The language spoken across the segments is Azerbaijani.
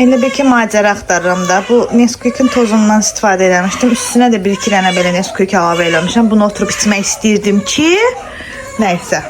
Elə bir ki, macəra axtarıram da. Bu Nesquik'in tozundan istifadə eləmişdim. Üstünə də 1-2 dənə belə Nesquik əlavə eləmişəm. Bunu oturub içmək istəyirdim ki, nəysə.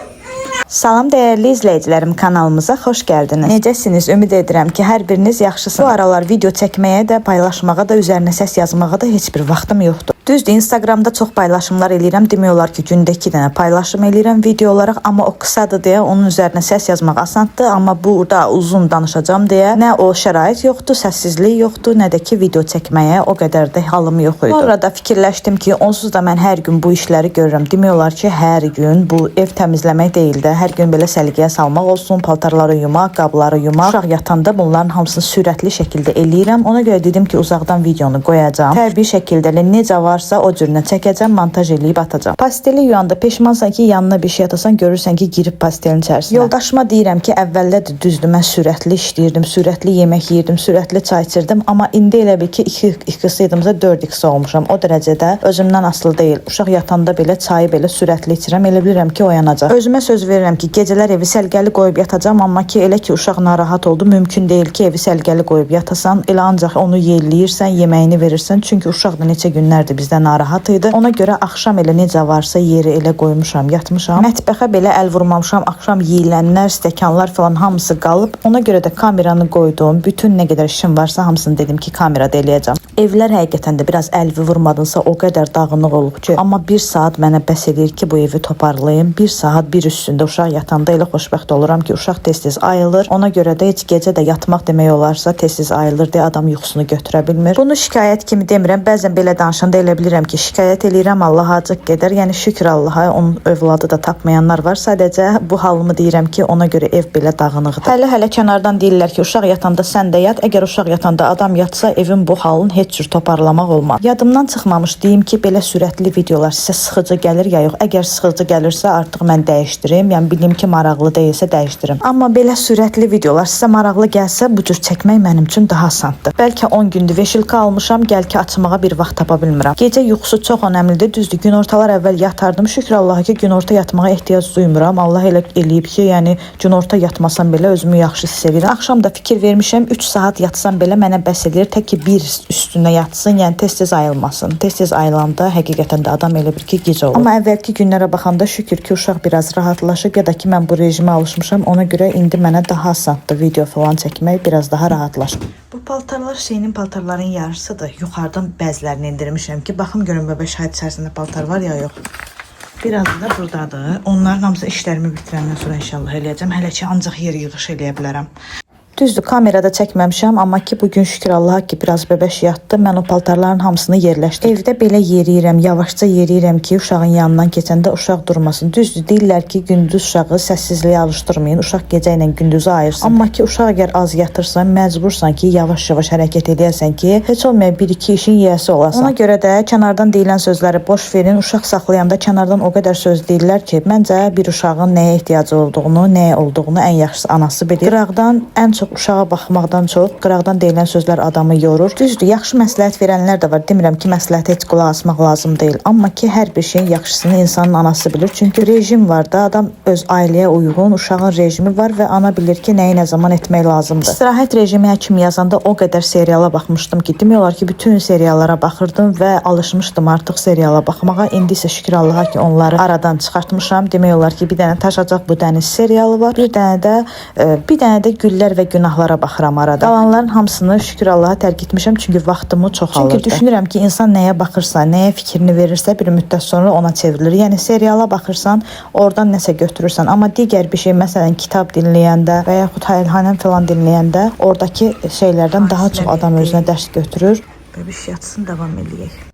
Salam dəyərli izləyicilərim, kanalımıza xoş gəldiniz. Necəsiniz? Ümid edirəm ki, hər biriniz yaxşısınız. Bu aralar video çəkməyə də, paylaşmağa da, üzərinə səs yazmağa da heç bir vaxtım yoxdur. Düzdür, Instagramda çox paylaşımlar eləyirəm. Demək olar ki, gündə 2 dənə paylaşım eləyirəm video olaraq, amma o qısadır deyə onun üzərinə səs yazmaq asandır, amma burada uzun danışacağam deyə nə o şərait yoxdur, səssizlik yoxdur, nə də ki video çəkməyə o qədər də halım yox idi. Sonra da fikirləşdim ki, onsuz da mən hər gün bu işləri görürəm. Demək olar ki, hər gün bu ev təmizləmək deyil də, hər gün belə səliqəyə salmaq olsun, paltarları yumaq, qabları yumaq. Uşaq yatanda bunların hamısını sürətli şəkildə eləyirəm. Ona görə dedim ki, uzaqdan videonu qoyacağam. Təbii şəkildə necə varsa o cürünə çəkəcəm, montaj eləyib atacağam. Pasteli yuyanda peşmansan ki, yanına bir şey atasan, görürsən ki, girib pastelin içərisinə. Yoldaşıma deyirəm ki, əvvəllər düzdür, mən sürətli işləyirdim, sürətli yemək yeyirdim, sürətli çay içirdim, amma indi elə bil ki, 2x idimsə 4x olmuşam. O dərəcədə özümdən asılı deyil. Uşaq yatanda belə çayı belə sürətli içirəm, elə bilirəm ki, oyanacaq. Özümə söz verirəm ki, gecələr evi səlqəli qoyub yatacağam, amma ki, elə ki, uşaq narahat oldu, mümkün deyil ki, evi səlqəli qoyub yatasan, elə ancaq onu yelləyirsən, yeməyini verirsən, çünki uşaq da neçə günlərdir bizdə narahat idi. Ona görə axşam elə necə varsa yeri elə qoymuşam, yatmışam. Mətbəxə belə əl vurmamışam, axşam yeyilənlər, stəkanlar falan hamısı qalıb. Ona görə də kameranı qoydum. Bütün nə qədər işim varsa hamısını dedim ki, kamerada eləyəcəm. Evlər həqiqətən də biraz əlvi vurmadınsa o qədər dağınıq olub ki, amma 1 saat mənə bəs eləyir ki, bu evi toparlayım. 1 saat bir üstündə uşaq yatanda elə xoşbəxt oluram ki, uşaq tez-tez ayılır. Ona görə də heç gecə də yatmaq demək olarsa tez-tez ayılır deyə adam yuxusunu götürə bilmir. Bunu şikayət kimi demirəm. Bəzən belə danışanda elə bilirəm ki, şikayət eləyirəm, Allah acıq gedər. Yəni şükür Allaha, onun övladı da tapmayanlar var. Sadəcə bu halımı deyirəm ki, ona görə ev belə dağınıqdır. Hələ kənardan deyirlər ki, uşaq yatanda sən də yat. Əgər uşaq yatanda adam yatsa, evin bu halını heç cür toparlamaq olmaz. Yadımdan çıxmamış deyim ki, belə sürətli videolar sizə sıxıcı gəlir ya yox. Əgər sıxıcı gəlirsə, artıq mən dəyişdirim. Yəni bilim ki, maraqlı deyilsə dəyişdirim. Amma belə sürətli videolar sizə maraqlı gəlsə, bu cür çəkmək mənim üçün daha asandır. Bəlkə 10 gündür veşilka almışam, gəl ki, açmağa bir vaxt tapa bilmirəm. Gecə yuxusu çox önəmlidir. Düzdür, günortalar əvvəl yatardım. Şükür Allaha ki, günorta yatmağa ehtiyac duymuram. Allah elə eləyib ki, yəni günorta yatmasam belə özümü yaxşı hiss edirəm. Axşam da fikir vermişəm, 3 saat yatsam belə mənə bəs edir. Tək ki, bir üstünə yatsın, yəni tez-tez ayılmasın. Tez-tez ayılanda həqiqətən də adam elə bir ki, gecə olur. Amma əvvəlki günlərə baxanda şükür ki, uşaq biraz rahatlaşıb ya da ki, mən bu rejimə alışmışam. Ona görə indi mənə daha asandır video falan çəkmək, biraz daha rahatlaşıb. Bu paltarlar şeyinin paltarların yarısıdır. Yuxarıdan bəzilərini indirmişəm ki, baxım görüm bəbə şahid içərisində paltar var ya yox. Biraz da buradadır. Onların hamısı işlərimi bitirəndən sonra inşallah eləyəcəm. Hələ ki, ancaq yer yığış eləyə bilərəm. Düzdür, kamerada çəkməmişəm, amma ki, bugün şükür Allaha ki, biraz bəbəş yatdı. Mən o paltarların hamısını yerləşdim. Evdə belə yeriyirəm, yavaşca yeriyirəm ki, uşağın yanından keçəndə uşaq durmasın. Düzdür, deyirlər ki, gündüz uşağı səssizliyə alışdırmayın, uşaq gecə ilə gündüzü ayırsın. Amma ki, uşaq əgər az yatırsan, məcbursan ki, yavaş-yavaş hərəkət edəsən ki, heç olmayan 1-2 işin yiyəsi olasan. Ona görə də kənardan deyilən sözləri boş verin. Uşaq saxlayanda kənardan o qədər söz deyirlər ki, məncə bir uşağın nəyə ehtiyacı olduğunu, nəyə olduğunu ən yaxşısı anası bilir. Qıraqdan ən çox uşağa baxmaqdan çox qıraqdan deyilən sözlər adamı yorur. Düzdür, yaxşı məsləhət verənlər də var. Demirəm ki, məsləhətə heç qulaq asmaq lazım deyil. Amma ki, hər bir şeyin yaxşısını insanın anası bilir. Çünki rejim var da, adam öz ailəyə uyğun, uşağın rejimi var və ana bilir ki, nəyi nə zaman etmək lazımdır. İstirahət rejimi həkimi yazanda o qədər seriala baxmışdım ki, demək olar ki, bütün seriallara baxırdım və alışmışdım artıq seriala baxmağa. İndi isə şükür Allaha ki, onları aradan çıxartmışam. Demək olar ki, bir dənə Taşacaq bu dəniz serialı var. Bir dənə də Güllər və Günahlara baxıram arada. Qalanların hamısını şükür Allaha tərk etmişəm, çünki vaxtımı çox alırdı. Çünki düşünürəm ki, insan nəyə baxırsa, nəyə fikrini verirsə, bir müddət sonra ona çevrilir. Yəni seriala baxırsan, oradan nəsə götürürsən, amma digər bir şey, məsələn, kitab dinləyəndə və yaxud Hayalhanəm falan dinləyəndə, oradakı şeylərdən daha çox adam özünə dərs götürür. Bəbiş yatsın, davam eləyək.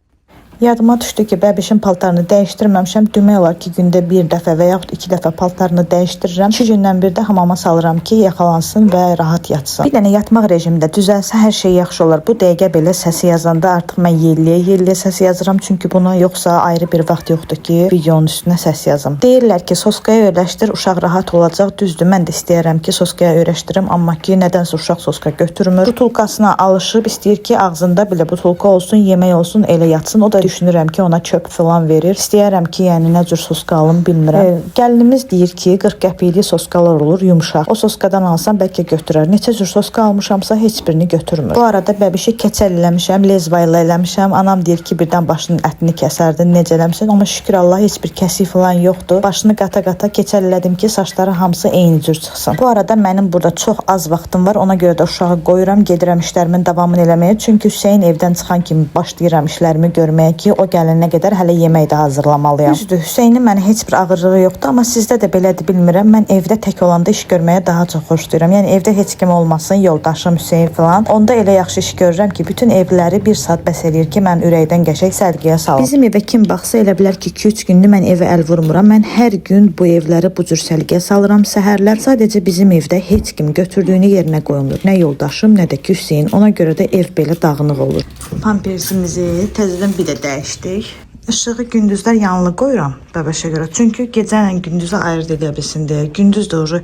Yadıma düşdü ki, bəbişin paltarını dəyişdirməmişəm. Demək olar ki, gündə 1 dəfə və yaxud 2 dəfə paltarını dəyişdirirəm. 2 gündən bir də hamama salıram ki, yaxalansın və rahat yatsın. Bir dənə yatmaq rejimində düzəlsə hər şey yaxşı olar. Bu dəqiqə belə səsi yazanda artıq mən yelliyə səsi yazıram. Çünki buna yoxsa ayrı bir vaxt yoxdur ki, videonun üstünə səs yazım. Deyirlər ki, soskaya öyrəşdir, uşaq rahat olacaq. Düzdür, mən də istəyirəm ki, soskaya öyrəşdirim, amma ki, nədənsə uşaq soska götürmür. Butulkasına alışıb istəyir ki, ağzında belə butulka olsun, yemək olsun, elə yatsın. O da düşünürəm ki, ona çöp falan verir. İstəyərəm ki, yəni nə cür soska alım bilmirəm. Gəlinimiz deyir ki, 40 qəpiklik soskalar olur, yumşaq. O soskadan alsam bəlkə götürər. Neçə cür soska almışamsa heç birini götürmür. Bu arada bəbişi keçəl eləmişəm, lezvayla eləmişəm. Anam deyir ki, birdən başının ətini kəsərdin, necə eləmişsən? Amma şükür Allah heç bir kəsik falan yoxdur. Başını qata-qata keçəl elədim ki, saçları hamısı eyni cür çıxsın. Bu arada mənim burada çox az vaxtım var. Ona görə də uşağı qoyuram, gedirəm işlərimin davamını eləməyə. Çünki Hüseyn evdən çıxan kimi başlayıram işlərimi görməyə ki, o gələnə qədər hələ yemək də hazırlamalıyam. Düzdür, Hüseynin mənə heç bir ağırlığı yoxdur, amma sizdə də belədir bilmirəm. Mən evdə tək olanda iş görməyə daha çox xoşlayıram. Yəni evdə heç kim olmasın, yoldaşım Hüseyn falan. Onda elə yaxşı iş görürəm ki, bütün evləri bir saat bəs eləyir ki, mən ürəkdən qəşəng sərgiyə salım. Bizim evə kim baxsa elə bilər ki, 2-3 gündür mən evə əl vurmuram. Mən hər gün bu evləri bu cür sərgiyə salıram səhərlər. Sadəcə bizim evdə heç kim götürdüyünü yerinə qoymur. Nə yoldaşım, nə də ki Hüseyn. Ona görə də ev belə dağınıq olur. Pampersimizi təzədən bir də dəyişdik. Işığı gündüzlər yanılı qoyuram bəbəşə görə. Çünki gecə ilə gündüzə ayırd edə bilsin deyə. Gündüz doğru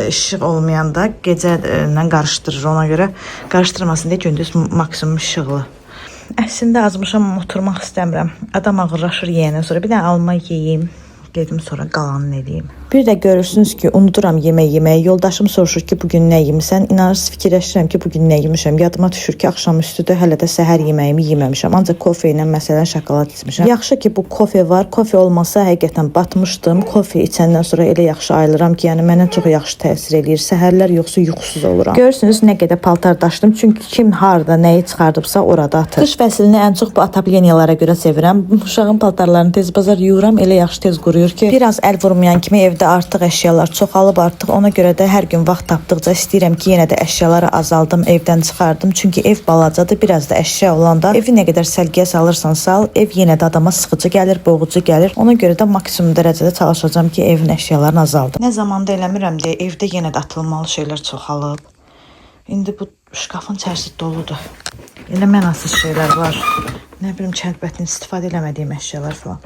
işıq olmayanda gecə ilə qarışdırır. Ona görə qarışdırmasın deyə gündüz maksimum işıqlı. Əslində azmışam, amma oturmaq istəmirəm. Adam ağırlaşır yeyəndən sonra. Bir də alma yeyeyim. Gedim sonra qalanını eləyim. Bir də görürsünüz ki, unuduram yemək yeməyi. Yoldaşım soruşur ki, bugün nə yemisən? İnanırsınız fikirləşirəm ki, bugün nə yemişəm. Yadıma düşür ki, axşam üstüdə hələ də səhər yeməyimi yeməmişəm. Ancaq kofe ilə məsələn şokolad içmişəm. Yaxşı ki, bu kofe var. Kofe olmasa həqiqətən batmışdım. Kofe içəndən sonra elə yaxşı ayılıram ki, yəni mənə çox yaxşı təsir eləyir. Səhərlər yoxsa yuxusuz oluram. Görürsünüz nə qədər paltar daşıdım. Çünki kim harda nəyi çıxardıbsa orada atır. Qış fəslini ən çox bu atableniyalara görə sevirəm. Uşağın paltarlarını tez bazar yuyuram. Elə yaxşı tez quruyur ki, biraz əl vurmayan kimi evdə artıq əşyalar çoxalıb artıq. Ona görə də hər gün vaxt tapdıqca istəyirəm ki, yenə də əşyaları azaldım, evdən çıxardım. Çünki ev balacadır, biraz da əşya olanda evi nə qədər sərgiyə salırsan sal, ev yenə də adama sıxıcı gəlir, boğucu gəlir. Ona görə də maksimum dərəcədə çalışacağam ki, evin əşyalarını azaldım. Nə zamanda eləmirəm deyə evdə yenə də atılmalı şeylər çoxalıb. İndi bu şkafın içərisi doludur. Elə mənasız şeylər var. Nə bilim, kəlbətin istifadə eləmədiyim əşyalar falan.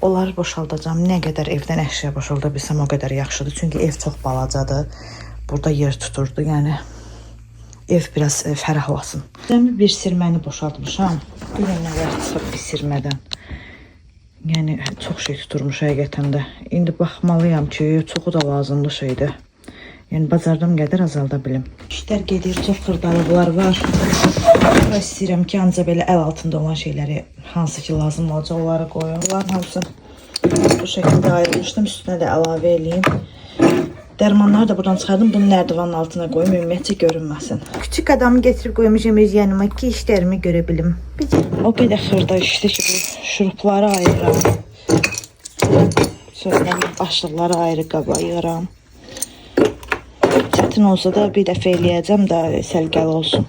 Onları boşaldacağam. Nə qədər evdən əşya boşalda bilsəm o qədər yaxşıdır. Çünki ev çox balacadır. Burada yer tuturdu. Yəni ev biraz fərahlasın. Cəmi bir sirməni boşaltmışam. Bir nə qədər çıxıb bir sirmədən. Yəni çox şey tuturmuş həqiqətən də. İndi baxmalıyam ki, çoxu da lazımlı şeydir. Yəni bacardığım qədər azalda bilim. İşlər gedir, çox xırdalıqlar var. Və istəyirəm ki, ancaq belə əl altında olan şeyləri hansı ki lazım olacaq onları qoyum. Bunların hamısı bu şəkildə ayrılmışdım. Üstünə də əlavə eləyim. Dərmanları da buradan çıxardım. Bunu nərdivanın altına qoyum, ümumiyyətcə görünməsin. Küçük adamı getirib qoymuşam öz yanıma ki, işlərimi görə bilim. O qədər xırda işdir ki, bu şurupları ayıram. Sonra başlıqları ayrı qaba ayıram. Çətin olsa da bir dəfə eləyəcəm də səlqəli olsun.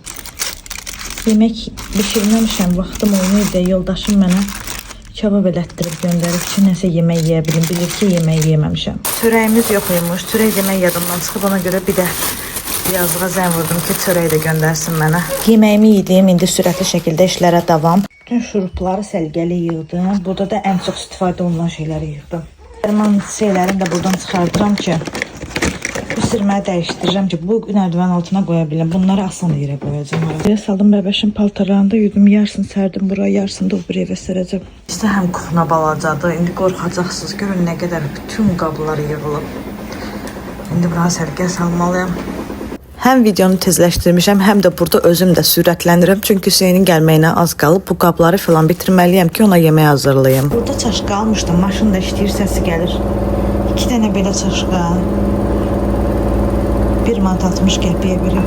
Yemək bişirməmişəm, vaxtım olmuyor deyə yoldaşım mənə kebab elətdirib göndərib ki, nəsə yemək yeyə bilim. Bilir ki, yemək yeməmişəm. Çörəyimiz yox imiş. Çörək demək yadımdan çıxıb, ona görə bir də yazığa zəng vurdum ki, çörəyi də göndərsin mənə. Yeməyimi yedim, indi sürətli şəkildə işlərə davam. Bütün şurupları səlqəli yığdım. Burada da ən çox istifadə olunan şeyləri yığdım. Dərman şeylərini də buradan çıxardıram ki, bu sirməni dəyişdirirəm ki, bu nərdivan altına qoya biləm. Bunları asan yerə qoyacağım. Buraya saldım bəbəşin paltarlarını da yudum. Yarısını sərdim buraya, yarısını da o bir evə sərəcəm. İşte həm kuxna balacadır. İndi qorxacaqsınız. Görün nə qədər bütün qablar yığılıb. İndi bura sərgiyə salmalıyam. Həm videonu tezləşdirmişəm, həm də burada özüm də sürətlənirəm. Çünki Hüseynin gəlməyinə az qalıb. Bu qabları falan bitirməliyəm ki, ona yemək hazırlayım. Burada çaşqa almışdım. Maşın da işləyir, səsi gəlir. 2 dənə belə çaşqa. 1 manat 60 qəpiyə biri.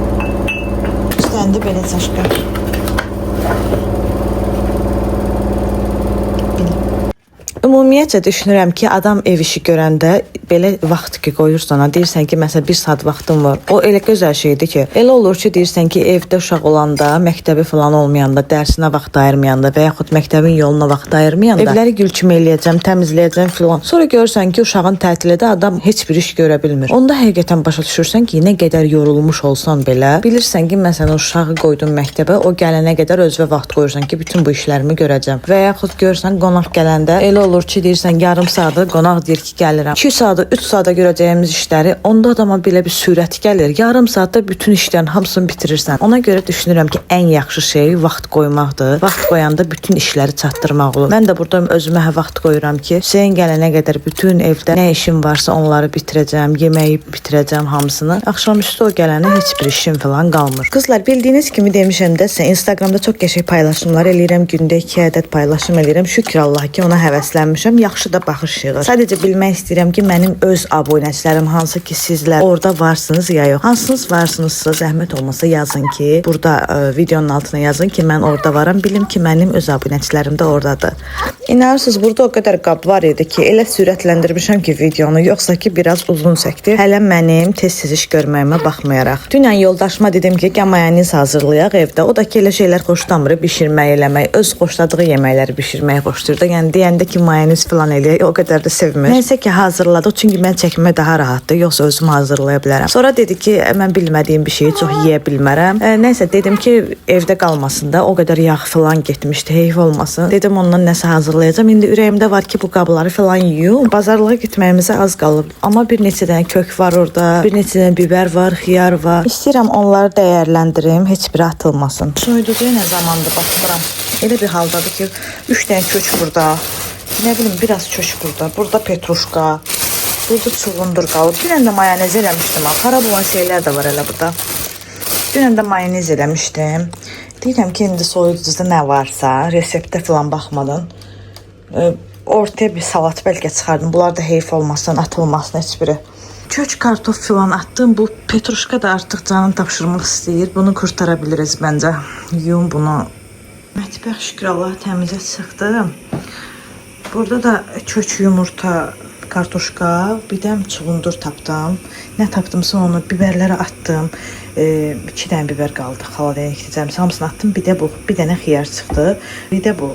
Üstəndə belə çaşqa. Ümumiyyətcə düşünürəm ki, adam ev işi görəndə belə vaxt ki qoyursan, deyirsən ki, məsələn 1 saat vaxtım var. O elə gözəl şeydir ki, elə olur ki, deyirsən ki, evdə uşaq olanda, məktəbi falan olmayanda, dərsinə vaxt ayırmayanda və yaxud məktəbin yoluna vaxt ayırmayanda evləri gül kimi eləyəcəm, təmizləyəcəm filan. Sonra görürsən ki, uşağın tətilində adam heç bir iş görə bilmir. Onda həqiqətən başa düşürsən ki, nə qədər yorulmuş olsan belə, bilirsən ki, məsələn uşağı qoydun məktəbə, o gələnə qədər özünə vaxt qoyursan ki, bütün bu işlərimi görəcəm. Və yaxud görürsən qonaq gələndə elə olur ki, deyirsən yarım saatdır qonaq deyir ki, gəlirəm. 2 saat saata, 3 saata görəcəyimiz işləri onda adama belə bir sürət gəlir. Yarım saatda bütün işlərin hamısını bitirirsən. Ona görə düşünürəm ki, ən yaxşı şey vaxt qoymaqdır. Vaxt qoyanda bütün işləri çatdırmaq olur. Mən də burada özümə vaxt qoyuram ki, Hüseyn gələnə qədər bütün evdə nə işim varsa onları bitirəcəm, yeməyi bitirəcəm hamısını. Axşamüstü o gələnə heç bir işim falan qalmır. Qızlar, bildiyiniz kimi demişəm də sizə Instagramda çox qəşəng paylaşımlar eləyirəm. Gündə 2 ədəd paylaşım eləyirəm. Şükür Allah ki, ona həvəslənmişəm. Yaxşı da baxış yığır. Sadəcə bilmək istəyirəm ki, mənim öz abunəçilərim hansı ki, sizlər orada varsınız ya yox. Hansınız varsınızsa zəhmət olmasa yazın ki, burada videonun altına yazın ki, mən orada varam. Bilim ki, mənim öz abunəçilərim də oradadır. İnanırsınız, burada o qədər qab var idi ki, elə sürətləndirmişəm ki videonu, yoxsa ki biraz uzun çəkdi. Hələ mənim tez-tez iş görməyimə baxmayaraq. Dünən yoldaşıma dedim ki, gəl mayonez hazırlayaq evdə. O da ki, elə şeylər xoşlamır, bişirmək, eləmək, öz xoşladığı yeməkləri bişirməyi xoşlayır da. Yəni deyəndə ki, mayonez falan eləyək, o qədər də sevmir. Nəysə ki, hazırladıq, çünki mən çəkmə daha rahatdır, yoxsa özüm hazırlaya bilərəm. Sonra dedi ki, mən bilmədiyim bir şeyi çox yeyə bilmərəm. Nəysə dedim ki, evdə qalmasın da, o qədər yağ falan getmişdi, heyf olmasın. Dedim ondan nəsə hazırlayacağam. İndi ürəyimdə var ki, bu qabları falan yuyum. Bazarlığa getməyimizə az qalıb. Amma bir neçə dənə kök var orada, bir neçə dənə biber var, xiyar var. İstəyirəm onları dəyərləndirim, heç biri atılmasın. Soyuducuya nə zamandır baxıram. Elə bir haldadır ki, 3 dənə kök burada. Nə bilim, biraz kök burada. Burada petruşka, burada çuğundur qalıb. Dünən də mayonez eləmişdim. Xarab olan şeylər də var elə burada. Dünən də mayonez eləmişdim. Deyirəm ki, indi soyuducuda nə varsa, reseptə falan baxmadan ortaya bir salat bəlkə çıxardım. Bunlar da heyf olmasın, atılmasın heç biri. Kök kartof falan attım. Bu petruşka da artıq canım tapşırmaq istəyir. Bunu kurtara biliriz bəncə. Yum bunu. Mətbəx şükür Allah təmizə çıxdı. Burada da kök yumurta, kartoşka, bir də çuğundur tapdım. Nə tapdımsa onu biberlərə atdım. 2 dənə biber qaldı. Xaladaya gidəcəm. Hamısını attım. Bir də bu, bir dənə xiyar çıxdı. Bir də bu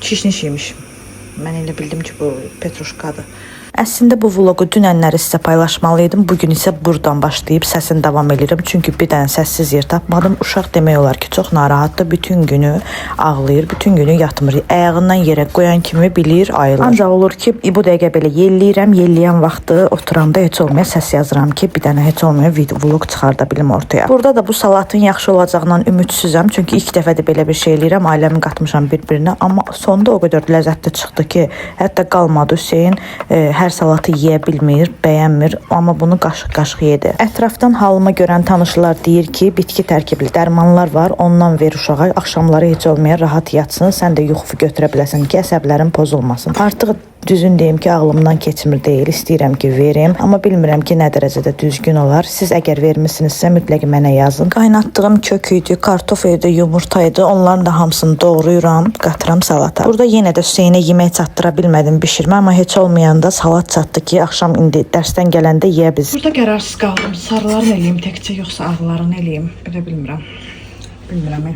kişniş yemişim. Mən elə bildim ki, bu petruşkadır. Əslində bu vlogu dünənləri sizə paylaşmalıydım. Bugün isə buradan başlayıb səsini davam edirəm. Çünki bir dənə səssiz yer tapmadım. Uşaq demək olar ki, çox narahatdır. Bütün günü ağlayır, bütün günü yatmır. Ayağından yerə qoyan kimi bilir, ayılır. Ancaq olur ki, bu dəqiqə belə yelləyirəm. Yelləyən vaxtı oturanda heç olmaya səs yazıram ki, bir dənə heç olmaya vlog çıxarda bilim ortaya. Burada da bu salatın yaxşı olacağından ümidsizəm. Çünki ilk dəfədir belə bir şey eləyirəm. Ailəmi qatmışam bir-birinə. Amma sonda o qədər ləzzətli çıxdı ki, hətta qalmadı. Hüseyn hər salatı yeyə bilmir, bəyənmir, amma bunu qaşıq-qaşıq yedi. Ətrafdan halıma görən tanışlar deyir ki, bitki tərkibli dərmanlar var, ondan ver uşağa, axşamları heç olmaya rahat yatsın, sən də yuxu götürə biləsən ki, əsəblərin pozulmasın. Artıq düzün deyim ki, ağlımdan keçmir deyil, istəyirəm ki, verim, amma bilmirəm ki, nə dərəcədə düzgün olar. Siz əgər vermisinizsə, mütləq mənə yazın. Qaynatdığım kök idi, kartof idi, yumurta idi, onların da hamısını doğrayıram, qatıram salata. Burada yenə də Hüseynə yemək çatdıra bilmədim bişirmə, amma heç olmayanda salat çatdı ki, axşam indi dərsdən gələndə yeyə biz. Burada qərarsız qaldım, sarılarını eləyim təkcə, yoxsa ağlarını eləyim, belə bilmirəm. Bilmirəm.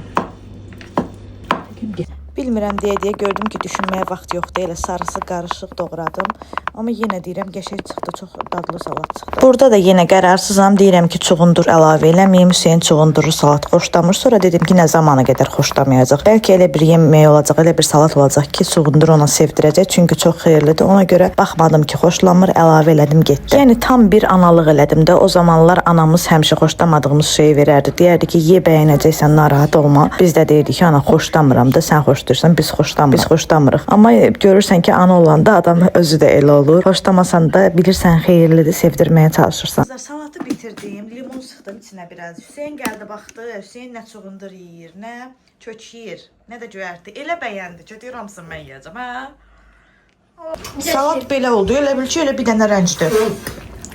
Bilmirəm deyə gördüm ki, düşünməyə vaxt yoxdur. Elə sarısı qarışıq doğradım. Amma yenə deyirəm, qəşəng çıxdı, çox dadlı salat çıxdı. Burada da yenə qərarsızam. Deyirəm ki, çuğundur əlavə eləməyim. Hüseyn çuğundurlu salat xoşlamır. Sonra dedim ki, nə zamana qədər xoşlamayacaq. Bəlkə elə bir yemək olacaq, elə bir salat olacaq ki, çuğundur ona sevdirəcək. Çünki çox xeyirlidir. Ona görə baxmadım ki, xoşlamır, əlavə elədim, getdi. Yəni tam bir analıq elədim də. O zamanlar anamız həmişə xoşlamadığımız şeyi verərdi. Deyərdi ki, ye bəyənəcəksən, narahat olma. Biz də deyirdik ki, ana xoşlamıram da, sən xoşlayırsan, biz xoşlamırıq. Amma görürsən ki, ana olanda adam özü də elə olur. Xoşlamasan da bilirsən xeyirlidir, sevdirməyə çalışırsan. Salatı bitirdim, limon sıxdım içinə biraz. Hüseyn gəldi baxdı, Hüseyn nə çuğundur yeyir, nə kök yeyir, nə də göyərti. Elə bəyəndi ki, deyir hamısını mən yeyəcəm, hə? Salat belə oldu, elə bil ki, elə bir dənə rəngdir.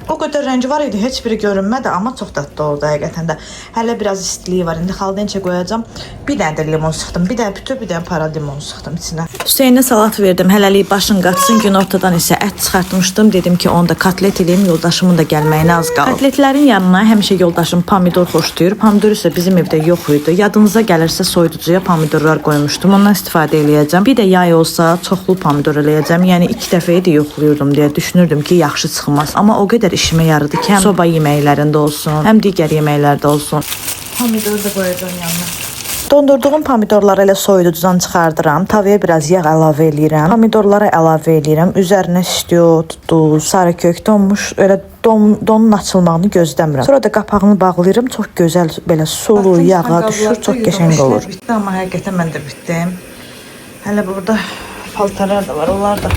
O qədər rəngi var idi, heç biri görünmədi, amma çox dadlı oldu həqiqətən də. Hələ biraz istiliyi var, indi xaldencə qoyacam. Bir dənə də limon sıxdım, bir dənə bütöv, bir dənə para limon sıxdım içinə. Hüseynə salat verdim, hələlik başın qaçsın, gün ortadan isə ət çıxartmışdım. Dedim ki, onu da kotlet eləyim, yoldaşımın da gəlməyinə az qalıb. Kotletlərin yanına həmişə yoldaşım pomidor xoşlayır. Pomidor isə bizim evdə yox idi. Yadınıza gəlirsə soyuducuya pomidorlar qoymuşdum, ondan istifadə eləyəcəm. Bir də yay olsa çoxlu pomidor eləyəcəm. Yəni 2 dəfə idi yoxluyurdum deyə düşünürdüm ki, yaxşı çıxmaz. Amma o qədər işimə yaradı ki, həm soba yeməklərində olsun, həm digər yeməklərdə olsun. Pomidor da qoyacağım yanına. Dondurduğum pomidorları elə soyuducudan çıxardıram. Tavaya biraz yağ əlavə eləyirəm. Pomidorları əlavə eləyirəm. Üzərinə istiot, duz, sarı kök, donmuş elə donun açılmağını gözləmirəm. Sonra da qapağını bağlayıram. Çox gözəl belə sulu yağa düşür, çox qəşəng olur. Bitdi, amma həqiqətən mən də bitdim. Hələ burada paltarlar da var, onlar da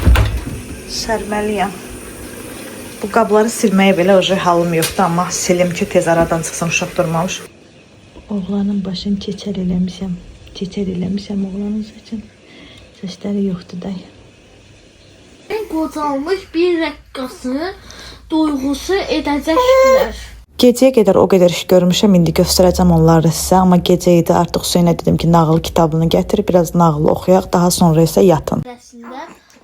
sərməliyəm. Bu qabları silməyə belə halım yoxdur, amma silim ki tez aradan çıxsın, uşaq durmamış. Oğlanın başını keçər eləmişəm oğlanın saçın. Saçları yoxdur day. Qocalmış bir rəqqası duyğusu edəcəklər. Gecəyə qədər o qədər iş görmüşəm, indi göstərəcəm onları sizə. Amma gecə idi, artıq Hüseynə dedim ki, nağıl kitabını gətir, biraz nağıl oxuyaq, daha sonra isə yatın.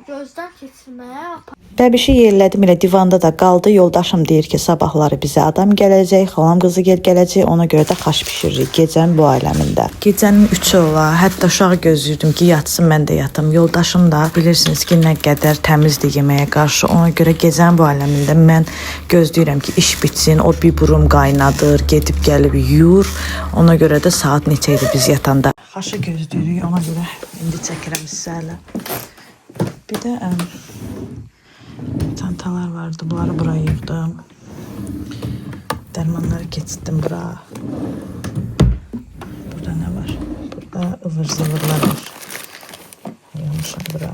Gözdən keçirməyə Bəbişi yerlədim, elə divanda da qaldı. Yoldaşım deyir ki, sabahları bizə adam gələcək, xalam qızı gələcək, ona görə də xaş bişiririk gecənin bu aləmində. Gecənin 3-ü ola, hətta uşağı gözləyirdim ki, yatsın, mən də yatım. Yoldaşım da bilirsiniz ki, nə qədər təmizdir yeməyə qarşı, ona görə gecənin bu aləmində mən gözləyirəm ki, iş bitsin, o bir burum qaynadır, gedib gəlib yuyur. Ona görə də saat neçə idi biz yatanda. Xaşı gözləyirik, ona görə indi çəkirəm sizə hələ. Bir də çantalar vardı, bunları buraya yığdım. Dərmanları keçirdim bura. Burada nə var? Burada ıvır zıvırlar var. Yığmışam bura.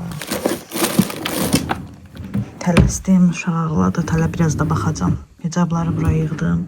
Tələsdim, uşaq ağladı, tələ biraz da baxacam. Hicabları buraya yığdım.